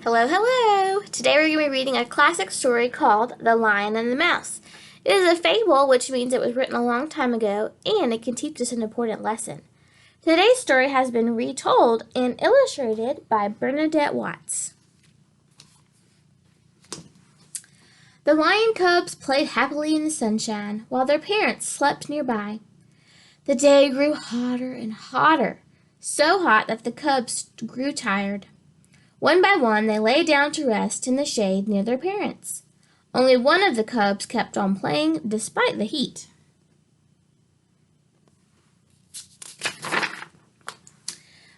Hello, hello! Today we're going to be reading a classic story called The Lion and the Mouse. It is a fable, which means it was written a long time ago, and it can teach us an important lesson. Today's story has been retold and illustrated by Bernadette Watts. The lion cubs played happily in the sunshine, while their parents slept nearby. The day grew hotter and hotter, so hot that the cubs grew tired. One by one, they lay down to rest in the shade near their parents. Only one of the cubs kept on playing despite the heat.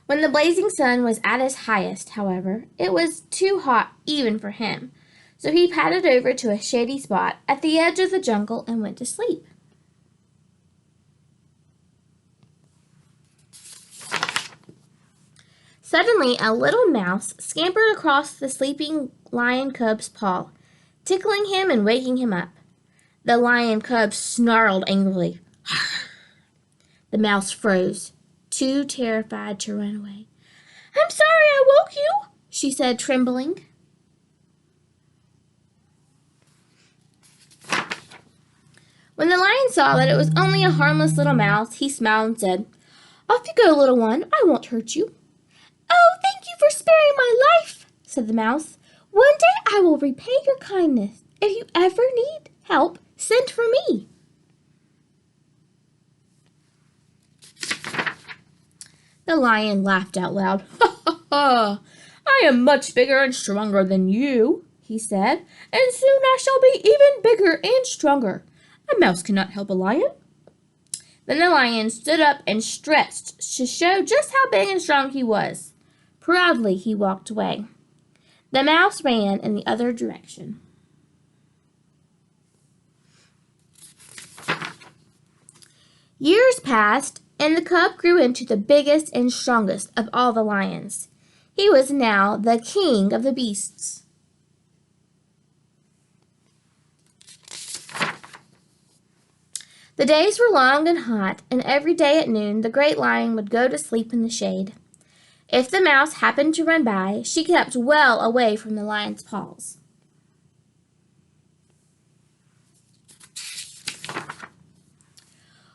When the blazing sun was at its highest, however, it was too hot even for him, so he padded over to a shady spot at the edge of the jungle and went to sleep. Suddenly, a little mouse scampered across the sleeping lion cub's paw, tickling him and waking him up. The lion cub snarled angrily. The mouse froze, too terrified to run away. "I'm sorry I woke you," she said, trembling. When the lion saw that it was only a harmless little mouse, he smiled and said, "Off you go, little one. I won't hurt you." "Oh, thank you for sparing my life," said the mouse. "One day I will repay your kindness. If you ever need help, send for me." The lion laughed out loud. "Ha ha ha! I am much bigger and stronger than you," he said, "and soon I shall be even bigger and stronger. A mouse cannot help a lion." Then the lion stood up and stretched to show just how big and strong he was. Proudly he walked away. The mouse ran in the other direction. Years passed, and the cub grew into the biggest and strongest of all the lions. He was now the king of the beasts. The days were long and hot, and every day at noon the great lion would go to sleep in the shade. If the mouse happened to run by, she kept well away from the lion's paws.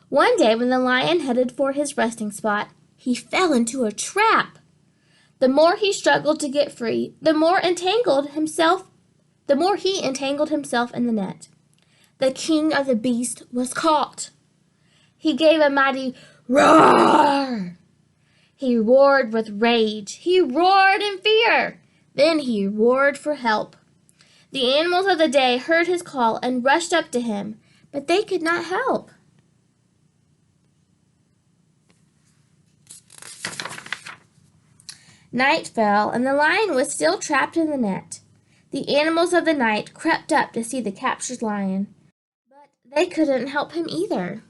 One day when the lion headed for his resting spot, he fell into a trap. The more he struggled to get free, the more he entangled himself in the net. The king of the beasts was caught. He gave a mighty roar. He roared with rage. He roared in fear. Then he roared for help. The animals of the day heard his call and rushed up to him, but they could not help. Night fell, and the lion was still trapped in the net. The animals of the night crept up to see the captured lion, but they couldn't help him either.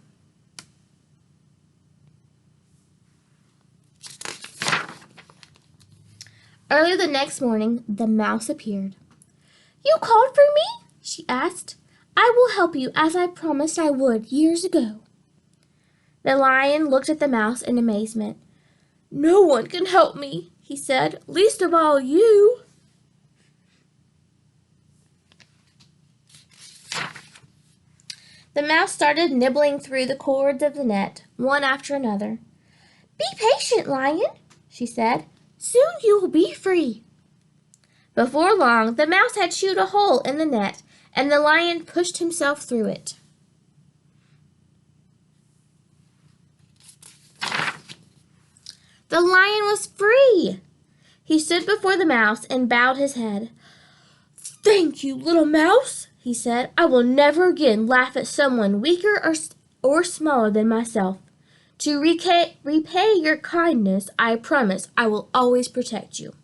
Early the next morning, the mouse appeared. "You called for me?" she asked. "I will help you as I promised I would years ago." The lion looked at the mouse in amazement. "No one can help me," he said, "least of all you." The mouse started nibbling through the cords of the net, one after another. "Be patient, lion," she said. "Soon you will be free." Before long, the mouse had chewed a hole in the net, and the lion pushed himself through it. The lion was free. He stood before the mouse and bowed his head. "Thank you, little mouse," he said. "I will never again laugh at someone weaker or smaller than myself. To repay your kindness, I promise I will always protect you."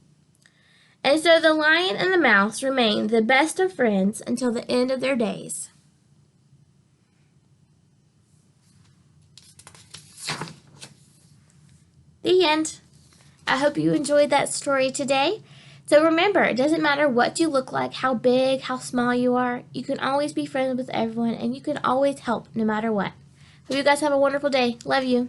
And so the lion and the mouse remained the best of friends until the end of their days. The end. I hope you enjoyed that story today. So remember, it doesn't matter what you look like, how big, how small you are. You can always be friends with everyone, and you can always help no matter what. Hope you guys have a wonderful day. Love you.